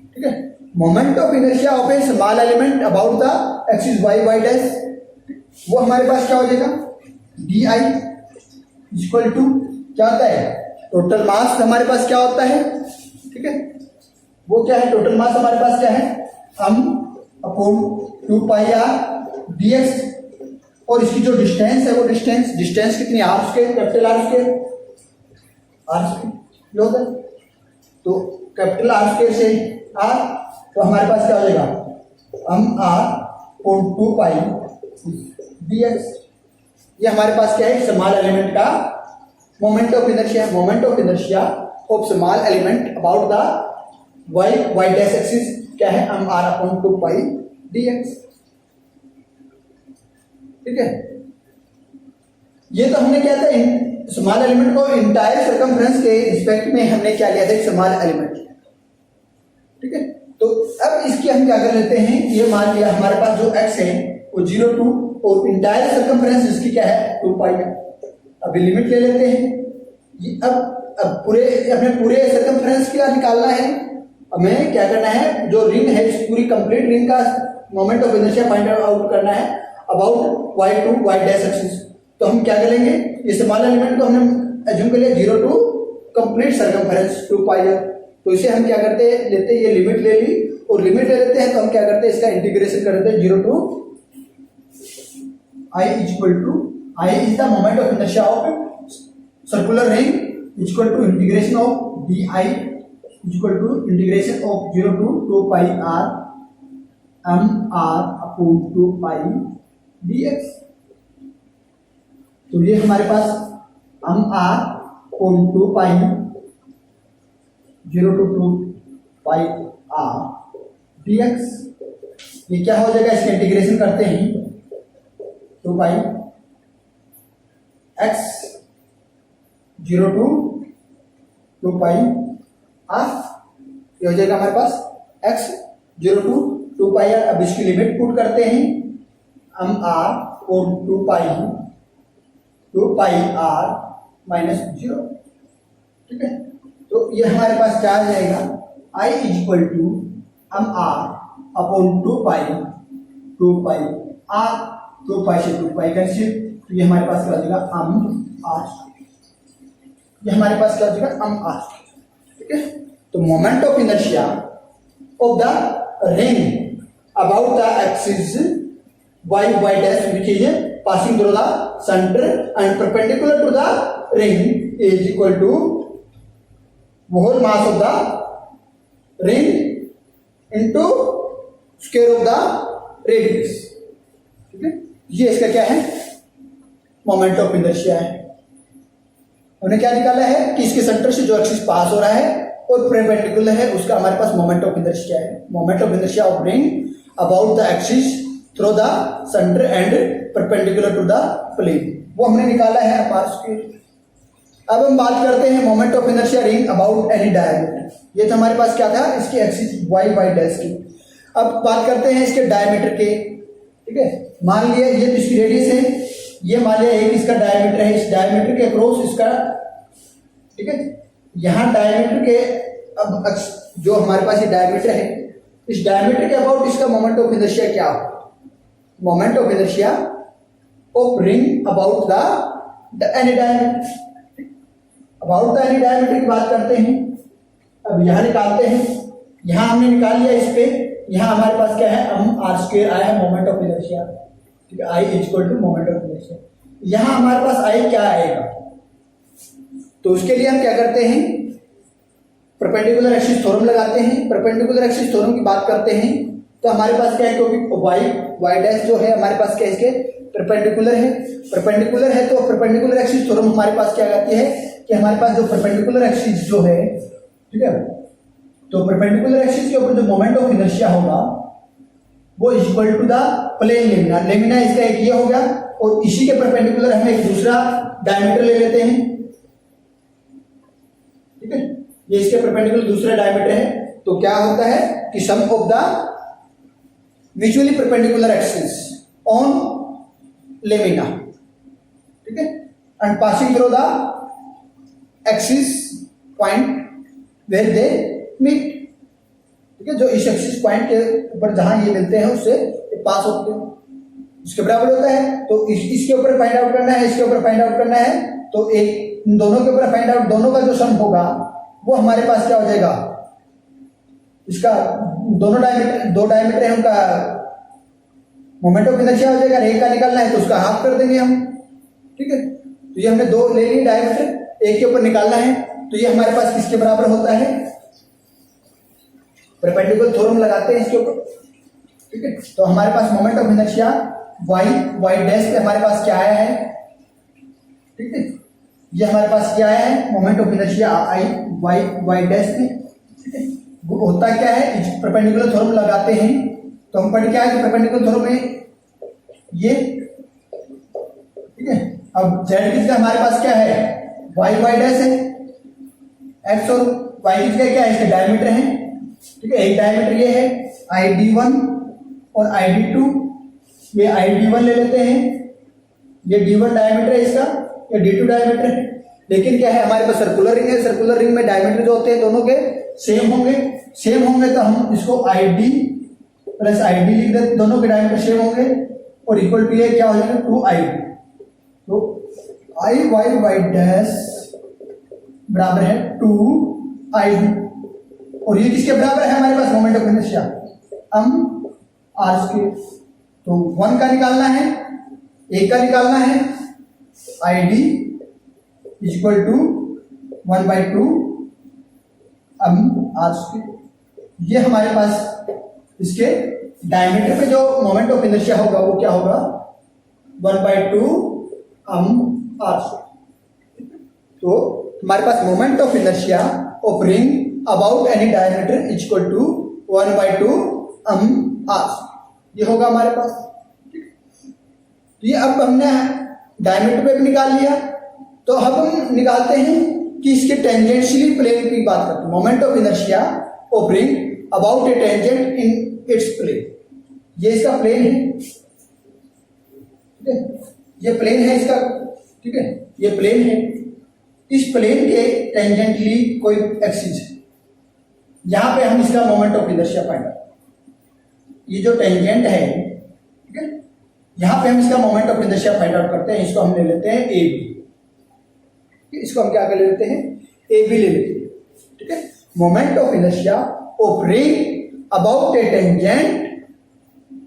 ठीक है, moment of inertia of A small element about the axis y dash, वो हमारे पास क्या हो जाएगा, di इक्वल टू क्या होता है, टोटल मास हमारे पास क्या होता है। ठीक है, वो क्या है, टोटल मास हमारे पास क्या है, m upon 2 pi r dx, और इसकी जो डिस्टेंस है वो डिस्टेंस कितनी, r square, capital R square, r square होता है, तो कैपिटल R स्क्वायर से r, तो हमारे पास क्या हो जाएगा, m r upon 2 pi dx। ये हमारे पास क्या है, स्मॉल एलिमेंट का moment of inertia, moment of inertia of small element about the y dash axis क्या है, m r upon 2 pi dx। ठीक है, ये तो हमने क्या था, स्मॉल एलिमेंट को इंटायर सर्कमफ्रेंस के रिस्पेक्ट में हमने क्या लिया था, एक स्मॉल एलिमेंट। ठीक है, तो अब इसकी हम क्या कर लेते हैं, ये मान लिया हमारे पास जो x है वो 0 टू, और इंटायर सर्कमफ्रेंस इसकी क्या है, 2 पाई है। अभी लिमिट ले लेते हैं, ये अब हमें पूरे सर्कमफ्रेंस क्या निकालना है, हमें क्या करना है, जो रिंग है इस पूरी कंप्लीट रिंग का moment of inertia find out करना है about y to y dash axis. तो हम क्या करेंगे, इस स्मॉल एलिमेंट को हमने एज्यूम कर लिया 0 टू कंप्लीट सर्कमफ्रेंस 2 पाई है, तो इसे हम क्या करते हैं, लेते हैं, ये लिमिट ले ली, और लिमिट ले लेते हैं तो हम क्या करते हैं, इसका इंटीग्रेशन कर देते हैं 0 to I equal to, I is the moment of inertia of circular ring equal to integration of di equal to integration of 0 to 2 pi r m r upon 2 pi dx। तो ये हमारे पास m r upon 2 pi 0 to 2 pi r dx, ये क्या हो जाएगा, इसका integration करते हैं 2 पाई x 0 टू 2 पाई r, ये हो जाएगा हमारे पास x 0 टू 2 पाई r। अब इसकी लिमिट पुट करते हैं, m r और 2 पाई r माइनस 0। ठीक है, तो ये हमारे पास क्या आ जाएगा, I equal to m r upon 2 pi r, 2 pi से 2 पाई कैंसिल, तो ये हमारे पास क्या हो जाएगा, m r, ये हमारे पास क्या हो जाएगा, m r। ठीक है, तो moment of inertia of the ring about the axis y dash which is passing through the center and perpendicular to the ring is equal to whole mass of the ring into square of the radius. ठीक है, ये इसका क्या है, moment of inertia है। हमने क्या निकाला है कि इसके सेंटर से जो एक्सिस पास हो रहा है और परपेंडिकुलर है उसका हमारे पास मोमेंट ऑफ इनर्शिया है। Moment of inertia of ring about the axis through the centre and perpendicular to the plane, वो हमने निकाला है पास के। अब हम बात करते हैं moment of inertia ring about any diameter. ये तो हमारे पास क्या था, इसकी एक्सिस वाई डैश की। अब बात करते हैं इसके डायमीटर के। ठीक है, मान लिया ये तो इसकी रेडियस है, ये मान लिया एक इसका डायमीटर है, इस डायमीटर के अक्रॉस इसका, ठीक है, यहाँ डायमीटर के अब जो हमारे पास ये डायमीटर है, इस डायमीटर के अबाउट इसका मोमेंट ऑफ इनर्शिया क्या हो, moment of inertia of ring about the any diameter. About the any diameter की बात करते हैं। अब यहाँ निकालते हैं, यहाँ हमने निकाल लिया इस पे, यहाँ हमारे पास क्या है, हम आर स्क्वायर आया मोमेंट ऑफ इनर्शिया, ठीक है, I equal to moment of inertia. यहाँ हमारे पास आई क्या आएगा, तो उसके लिए हम क्या करते हैं, परपेंडिकुलर एक्सिस थ्योरम लगाते हैं। परपेंडिकुलर एक्सिस थ्योरम की बात करते हैं तो हमारे पास क्या है, क्योंकि वाई डैश जो है हमारे पास क्या इसके परपेंडिकुलर है, परपेंडिकुलर है तो परपेंडिकुलर एक्सिस थ्योरम हमारे पास क्या कहती है कि हमारे पास जो परपेंडिकुलर एक्सिस जो है, ठीक है, तो परपेंडिकुलर एक्सिस के ऊपर जो मोमेंट ऑफ इनर्शिया होगा वो equal to the plane lamina. Lamina इसका एक ये हो गया और इसी के परपेंडिकुलर हम एक दूसरा डायमीटर ले लेते हैं, ठीक है, ये इसके परपेंडिकुलर दूसरा डायमीटर है। तो क्या होता है कि sum of the mutually perpendicular axis on lamina, ठीक है, and passing through the axis point where they meet, ठीक है, जो इस एक्सिस पॉइंट के ऊपर जहां ये मिलते हैं उससे पास होते हैं, इसके बराबर होता है। तो इसके ऊपर फाइंड आउट करना है, इसके ऊपर फाइंड आउट करना है, तो एक इन दोनों के ऊपर फाइंड आउट, दोनों का जो सम होगा वो हमारे पास क्या हो जाएगा, इसका दोनों डायमीटर, दो डायमीटर है उनका मोमेंट ऑफ इनर्शिया हो जाएगा। एक का निकालना है तो उसका हाफ कर देंगे हम, ठीक है। तो ये हमने दो ले लिए डायमीटर, एक के ऊपर निकालना है तो ये हमारे पास किसके बराबर होता है, परपेंडिकुलर थ्योरम लगाते हैं इसके ऊपर, ठीक है। तो हमारे पास moment of inertia Y dash पे हमारे पास क्या आया है, ठीक है, ये हमारे पास क्या आया है, moment of inertia I Y dash पे, ठीक है। होता क्या है, परपेंडिकुलर थ्योरम लगाते हैं तो हम पढ़ क्या है कि परपेंडिकुलर थ्योरम में ये, ठीक है। अब जेड किसका हमारे पास क्या है, वाई डैश है, एक्स और वाई किसका क्या है, इसके डायमीटर है, ठीक है। एक डायमीटर ये है ID1 और ID2, ये ID1 ले लेते हैं, ये D1 डायमीटर है इसका, ये D2 डायमीटर है। लेकिन क्या है, हमारे पास सर्कुलर रिंग है, सर्कुलर रिंग में डायमीटर जो होते हैं दोनों के सेम होंगे, सेम होंगे तो हम इसको ID प्लस ID लिख देते, दोनों के डायमीटर सेम होंगे और इक्वल टू ये क्या हो जाएगा 2ID। तो वाई डैश बराबर है 2ID और ये किसके बराबर है हमारे पास, moment of inertia R square. तो 1 का निकालना है, एक का निकालना है, ID equal to 1/2 R square. ये हमारे पास इसके डायमीटर पे जो मोमेंट ऑफ इनर्शिया होगा वो क्या होगा, 1/2 आर स्क्वायर। तो हमारे पास moment of inertia of ring about any diameter equal to 1/2 R, ये होगा हमारे पास। ये अब हमने डायमीटर पे भी निकाल लिया, तो अब हम निकालते हैं कि इसके टेंजेंशियली प्लेन की बात करते हैं, moment of inertia of ring about a tangent in its plane. ये इसका प्लेन है, ठीक है, ये प्लेन है इसका, ठीक है, ये प्लेन है, इस प्लेन के टेंजेंटली कोई एक्सिस है, यहां पे हम इसका moment of inertia find out, ये जो टेंजेंट है, ठीक है, यहां पे हम इसका moment of inertia find out करते हैं। इसको हम ले लेते हैं ए बी, इसको हम क्या कर लेते हैं, ए बी ले लेते हैं, ठीक है। Moment of inertia of ring about a tangent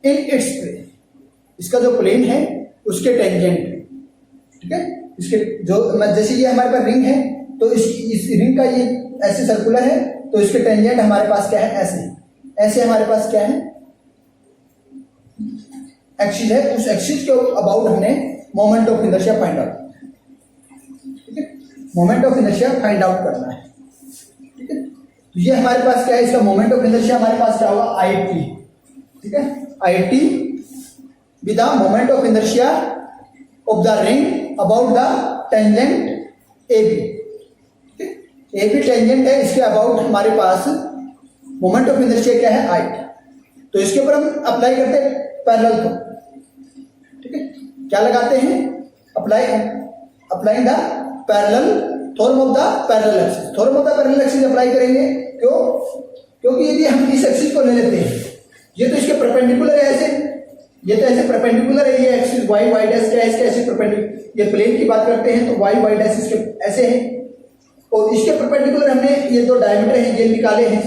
in its plane, इसका जो प्लेन है उसके टेंजेंट, ठीक है, इसके जो जैसे ये हमारे पास रिंग है तो इस रिंग का ये ऐसे सर्कुलर है तो इसके टेंजेंट हमारे पास क्या है, ऐसे हमारे पास क्या है, एक्सिस है, उस एक्सिस के अबाउट हमने moment of inertia find out, ठीक है, moment of inertia find out करना है, ठीक है। तो ये हमारे पास क्या है, इसका मोमेंट ऑफ इनर्शिया हमारे पास क्या होगा, आई टी, ठीक है, I T with the moment of inertia of the ring about the tangent A B, ठीक है, ए बी टेंजेंट है, इसके अबाउट हमारे पास मोमेंट ऑफ इनर्शिया क्या है, आई टी। तो इसके ऊपर हम अप्लाई करते हैं पैरेलल थ्योरम, ठीक है, क्या लगाते हैं, applying the parallel theorem of the parallel axis, theorem of the parallel axis apply करेंगे, क्यों, क्योंकि यदि हम इस एक्सिस को ले लेते हैं, ये तो इसके परपेंडिकुलर है, ऐसे ये तो ऐसे परपेंडिकुलर है, ये एक्सिस वाई डैश क्या है, इसके ऐसे परपेंडिकुलर, ये प्लेन की बात करते हैं तो वाई डैश इसके ऐसे है, और इसके परपेंडिकुलर हमने ये दो डायमीटर है ये निकाले हैं,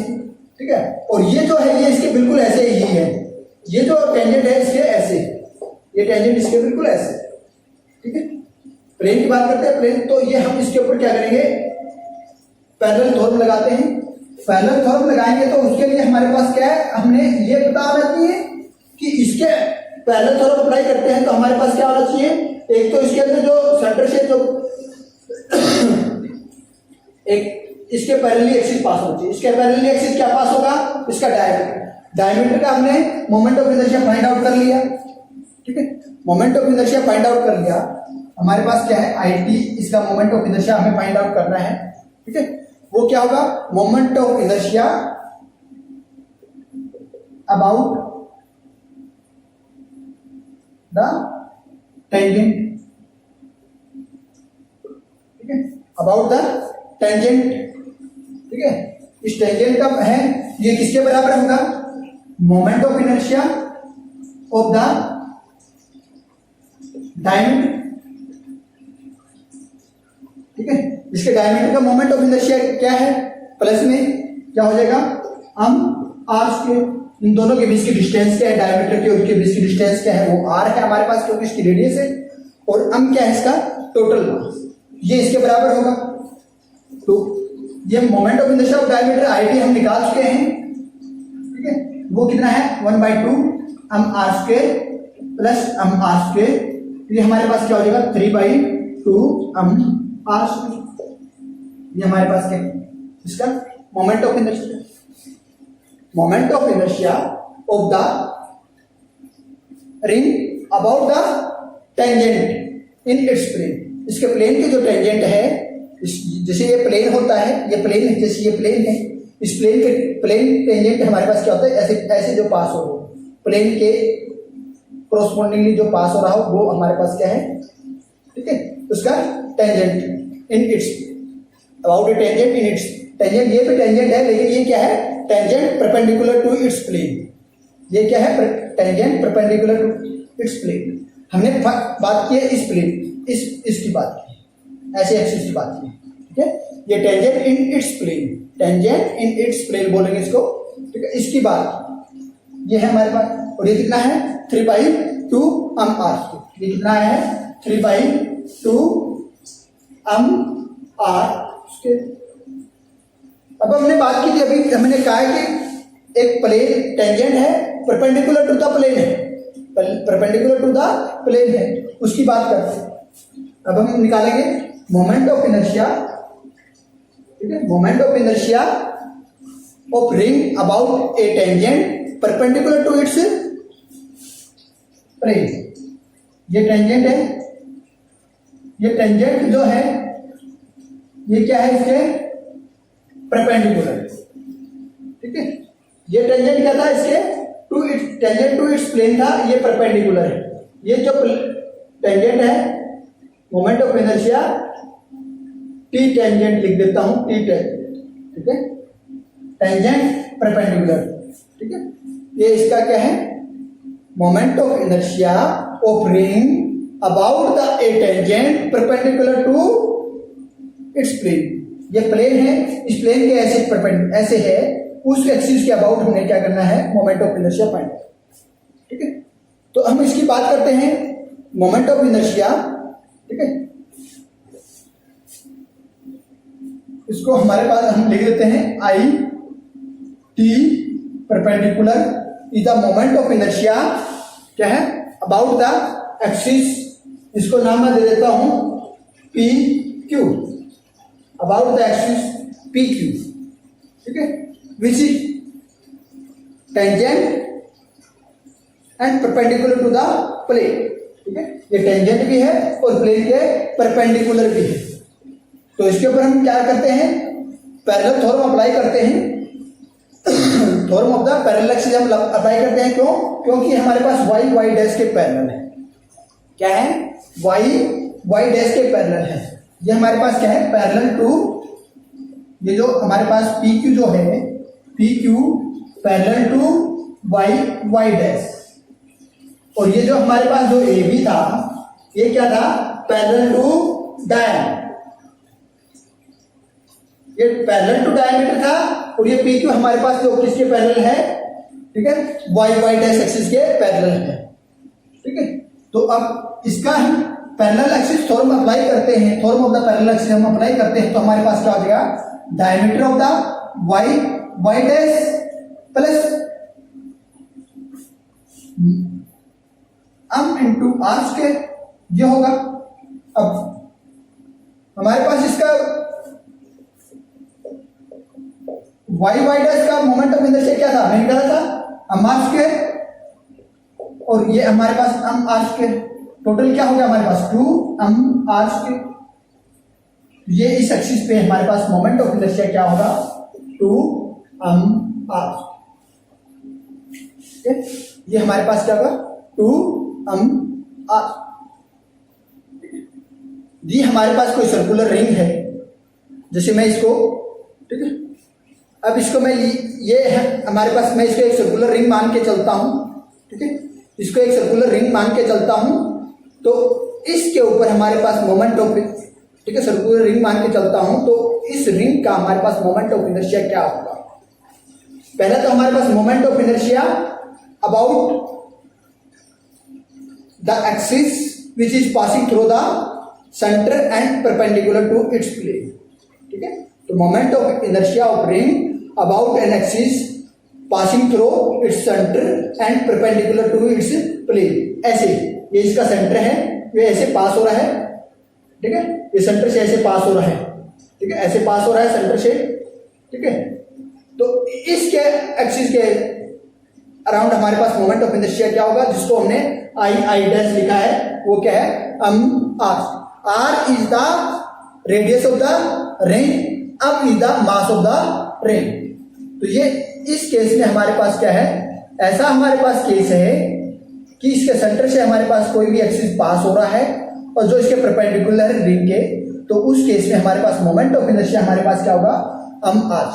ठीक है, और ये जो है ये इसके बिल्कुल ऐसे ही है, ये जो टेंजेंट है इसके ऐसे, ये टेंजेंट इसके बिल्कुल ऐसे, ठीक है, प्लेन की बात करते हैं प्लेन, तो ये हम इसके ऊपर क्या करेंगे, पैरेलल थ्योरम लगाते हैं, पैरेलल थ्योरम लगाएंगे तो उसके लिए हमारे पास क्या है, हमने ये पता होना चाहिए कि इसके पैरेलल थ्योरम अप्लाई करते हैं तो हमारे पास क्या होना चाहिए, एक तो इसके अंदर जो सेंटर से जो एक इसके पैरेलली एक्सिस पास होना चाहिए, इसके पैरेलली एक्सिस क्या पास होगा, इसका डायमीटर का हमने moment of inertia find out कर लिया, ठीक है, moment of inertia find out कर लिया, हमारे पास क्या है, आई टी, इसका मोमेंट ऑफ इनर्शिया हमें फाइंड आउट करना है, ठीक है, वो क्या होगा, moment of inertia about the tangent, ठीक है, अबाउट द टेंजेंट, ठीक है, इस टेंजेंट का है ये किसके बराबर होगा, moment of inertia of the diameter, ठीक है, इसके डायमीटर का मोमेंट ऑफ इनर्शिया क्या है, प्लस में क्या हो जाएगा, आर स्क्वायर, इन दोनों के बीच की डिस्टेंस क्या है, डायमीटर के उनके बीच की डिस्टेंस क्या है, वो आर है हमारे पास क्योंकि इसकी रेडियस है, और क्या है इसका टोटल मास, ये इसके बराबर होगा, तो ये moment of inertia of diameter I T हम निकाल चुके हैं, ठीक है, वो कितना है 1/2 R square plus R square, ये हमारे पास क्या हो जाएगा 3/2 आर स्क्वायर, ये हमारे पास क्या है इसका moment of inertia, moment of inertia of the ring about the tangent in its plane, इसके प्लेन के जो टेंजेंट है, जैसे ये प्लेन होता है, ये प्लेन है, जैसे ये प्लेन है, इस प्लेन के प्लेन टेंजेंट हमारे पास क्या होता है, ऐसे ऐसे जो पास हो, प्लेन के कोरोस्पोंडिंगली जो पास हो रहा हो वो हमारे पास क्या है, ठीक है, उसका tangent in its about a tangent in its, tangent ये भी टेंजेंट है लेकिन ये क्या है, tangent perpendicular to its plane, ये क्या है, tangent perpendicular to its plane, हमने बात की है इस प्लेन, इसकी बात की, ऐसे एक्सिस की बात की, ठीक है, ये tangent in its plane, tangent in its plane बोलेंगे इसको, ठीक है, इसकी बात ये है हमारे पास, और ये कितना है 3/2 आर, ये कितना है 3/2 आर। अब हमने बात की थी अभी, हमने कहा है कि एक प्लेन टेंजेंट है, परपेंडिकुलर टू द प्लेन है, परपेंडिकुलर टू द प्लेन है, उसकी बात करते हैं। अब हम निकालेंगे मोमेंट ऑफ इनर्शिया, ठीक है, moment of inertia of ring about a tangent perpendicular to its plane, ये टेंजेंट है, ये टेंजेंट जो है ये क्या है, इसके परपेंडिकुलर, ठीक है, ये टेंजेंट क्या था, इसके to its, tangent to its plane था, ये परपेंडिकुलर है, ये जो टेंजेंट है moment of inertia T tangent लिख देता हूं, टी टेंजेंट, ठीक है, टेंजेंट परपेंडिकुलर, ठीक है, ये इसका क्या है, moment of inertia of ring about the a tangent perpendicular to its plane, ये प्लेन है, इस प्लेन के ऐसे है, उस एक्सिस के अबाउट हमने क्या करना है, मोमेंट ऑफ इनर्शिया फाइंड, ठीक है, तो हम इसकी बात करते हैं मोमेंट ऑफ इनर्शिया, ठीक है। इसको हमारे पास हम लिख देते हैं I T perpendicular is the moment of inertia, क्या है, अबाउट द एक्सिस। इसको नाम मैं दे देता हूं P Q, about the axis P Q, ठीक है, which is tangent and perpendicular to the plane, ठीक है। ये टेंजेंट भी है और प्लेन के परपेंडिकुलर भी है। तो इसके ऊपर हम क्या करते हैं, पैरेलल थ्योरम अप्लाई करते हैं। Theorem of the parallel axis हम अप्लाई करते हैं, क्यों, क्योंकि हमारे पास वाई वाई डैश के पैरेलल है। क्या है, वाई वाई डैश के पैरेलल है। ये हमारे पास क्या है, पैरेलल टू, ये जो हमारे पास पी क्यू जो है, P Q parallel to Y Y dash, और ये जो हमारे पास जो ए बी था, ये क्या था, पैरेलल टू डायन, ये पैरेलल टू डायमीटर था। और ये पी क्यू हमारे पास जो किसके पैरेलल है, ठीक है, वाई वाई डैश एक्सिस के पैरेलल है, ठीक है। तो अब इसका हम पैरेलल एक्सिस थ्योरम अप्लाई करते हैं, theorem of the parallel axis हम अप्लाई करते हैं, तो हमारे पास क्या हो जाएगा, diameter of the Y Y dash plus into R square, ये होगा। अब हमारे पास इसका वाई वाई डैश का मोमेंट ऑफ इनर्शिया क्या था, मैंने कहा था आर स्क्वायर, और ये हमारे पास आर स्क्वायर, टोटल क्या हो गया हमारे पास 2 आर स्क्वायर। ये इस एक्सिस पे हमारे पास मोमेंट ऑफ इनर्शिया क्या होगा, 2 आर। ये हमारे पास क्या होगा, 2 आर। ये हमारे पास कोई सर्कुलर रिंग है, जैसे मैं इसको, ठीक है, अब इसको मैं ये है हमारे पास, मैं इसको एक सर्कुलर रिंग मान के चलता हूं, ठीक है, इसको एक सर्कुलर रिंग मान के चलता हूं, तो इसके ऊपर हमारे पास मोमेंट ऑफ, ठीक है, सर्कुलर रिंग मान के चलता हूं, तो इस रिंग का हमारे पास मोमेंट ऑफ इनर्शिया क्या होगा। पहला तो हमारे पास moment of inertia about the axis which is passing through the centre and perpendicular to its plane, ठीक है। तो moment of inertia of ring about an axis passing through its centre and perpendicular to its plane. ऐसे ये इसका centre है, ये ऐसे पास हो रहा है, ठीक है, ये सेंटर से ऐसे पास हो रहा है, ठीक है, ऐसे पास हो रहा है सेंटर से, ठीक है। तो इसके एक्सिस के अराउंड हमारे पास मोमेंट ऑफ इनर्शिया क्या होगा, जिसको हमने आई आई डैश लिखा है, वो क्या है, R. R is the radius of the ring, is the mass of the ring. तो ये इस केस में हमारे पास क्या है, ऐसा हमारे पास केस है कि इसके सेंटर से हमारे पास कोई भी एक्सिस पास हो रहा है और जो इसके परपेंडिकुलर है रिंग के, तो उस केस में हमारे पास मोमेंट ऑफ इनर्शिया हमारे पास क्या होगा, आर।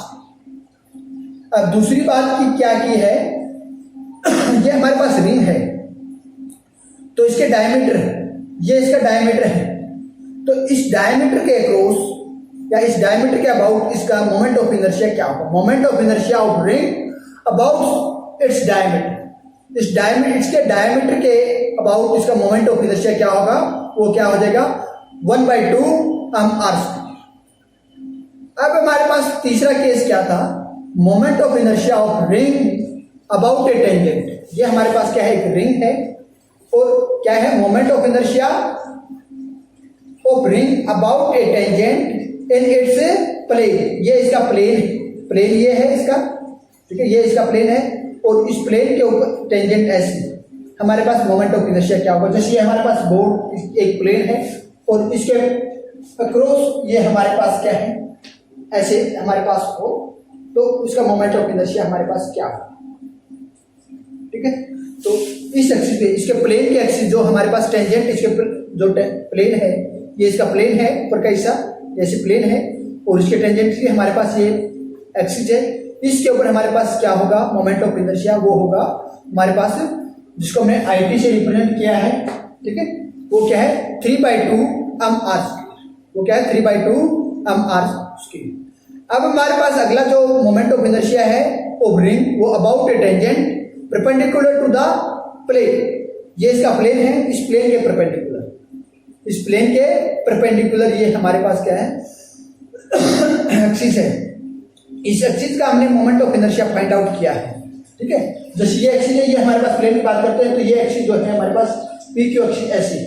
अब दूसरी बात की क्या की है, ये हमारे पास रिंग है, तो इसके डायमीटर, ये इसका डायमीटर है, तो इस डायमीटर के अक्रॉस या इस डायमीटर के अबाउट इसका मोमेंट ऑफ इनर्शिया क्या होगा, moment of inertia of ring about its diameter. इस डायमीटर, इसके डायमीटर के अबाउट इसका मोमेंट ऑफ इनर्शिया क्या होगा, वो क्या हो जाएगा, 1/2 आर स्क्वायर। अब हमारे पास तीसरा केस क्या था, moment of inertia of ring about a tangent. ये हमारे पास क्या है, एक रिंग है, और क्या है, moment of inertia of ring about a tangent in its plane. ये इसका प्लेन ये है इसका, ठीक है, ये इसका प्लेन है, और इस प्लेन के ऊपर टेंजेंट ऐसी हमारे पास मोमेंट ऑफ इनर्शिया क्या होगा। जैसे ये हमारे पास बोर्ड एक प्लेन है और इसके अक्रॉस ये हमारे पास क्या है, ऐसे हमारे पास हो, तो उसका मोमेंट ऑफ इनर्शिया हमारे पास क्या हो, ठीक है। तो इस एक्सिस पे, इसके प्लेन के एक्सिस जो हमारे पास टेंजेंट, इसके जो प्लेन है, ये इसका प्लेन है ऊपर का हिस्सा, जैसे प्लेन है, और इसके टेंजेंट से हमारे पास ये एक्सिस है, इसके ऊपर हमारे पास क्या होगा, मोमेंट ऑफ इनर्शिया वो होगा हमारे पास, जिसको हमने IT से रिप्रेजेंट किया है, ठीक है, वो क्या है, 3/2 आर स्क्वायर। वो क्या है, 3/2 आर स्क्वायर। अब हमारे पास अगला जो मोमेंट ऑफ इनर्शिया है ऑफ रिंग, वो about a tangent perpendicular to the plane, ये इसका प्लेन है, इस प्लेन के परपेंडिकुलर, इस प्लेन के परपेंडिकुलर ये हमारे पास क्या है, एक्सिस है। इस एक्सिस का हमने moment of inertia find out किया है, ठीक है। जैसे ये एक्सिस है, ये हमारे पास प्लेन की बात करते हैं तो ये एक्सिस जो है हमारे पास पी क्यू एक्सिस ऐसे,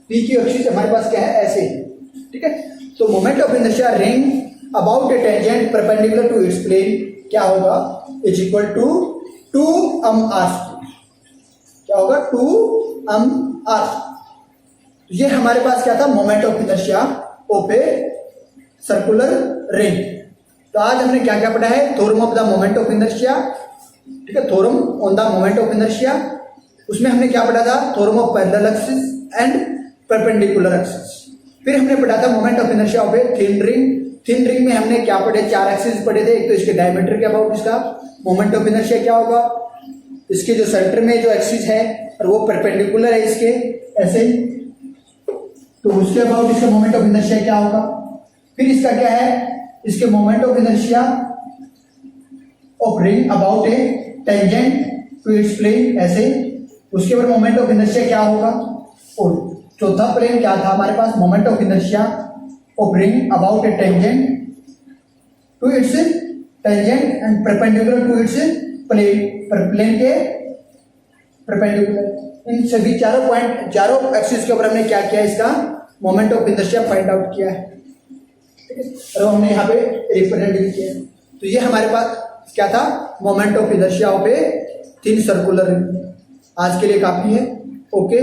पी क्यू एक्सिस हमारे पास क्या है ऐसे, ठीक है। तो moment of inertia ring about a tangent perpendicular to its plane क्या होगा, इज इक्वल टू 2m/r²। क्या होगा, 2m/r। ये हमारे पास क्या था, moment of inertia of a circular ring. तो आज हमने क्या क्या पढ़ा है, theorem of the moment of inertia, ठीक है, theorem on the moment of inertia. उसमें हमने क्या पढ़ा था, theorem of parallel axis and perpendicular axis. फिर हमने पढ़ा था moment of inertia of a thin ring. Thin ring में हमने क्या पढ़े, 4 एक्सिस पढ़े थे। एक तो इसके डायमीटर के अबाउट इसका मोमेंट ऑफ इनर्शिया क्या होगा, इसके जो सेंटर में जो एक्सिस है और वो परपेंडिकुलर है इसके ऐसे ही, तो उसके अबाउट इसका मोमेंट ऑफ इनर्शिया क्या होगा। फिर इसका क्या है, इसके moment of inertia of ring about a tangent to its plane ऐसे, उसके बाद मोमेंट ऑफ इनर्शिया क्या होगा। और चौथा प्लेन क्या था हमारे पास, moment of inertia of ring about a tangent to its tangent and perpendicular to its plane, पर प्लेन के परपेंडिकुलर। इन सभी चारों पॉइंट, चारों एक्सिस के ऊपर हमने क्या किया, इसका moment of inertia find out किया है, ठीक है। और हमने यहाँ पे रिप्रेजेंट भी किया है। तो ये हमारे पास क्या था, moment of inertia of a thin circular ring. आज के लिए काफी है, ओके।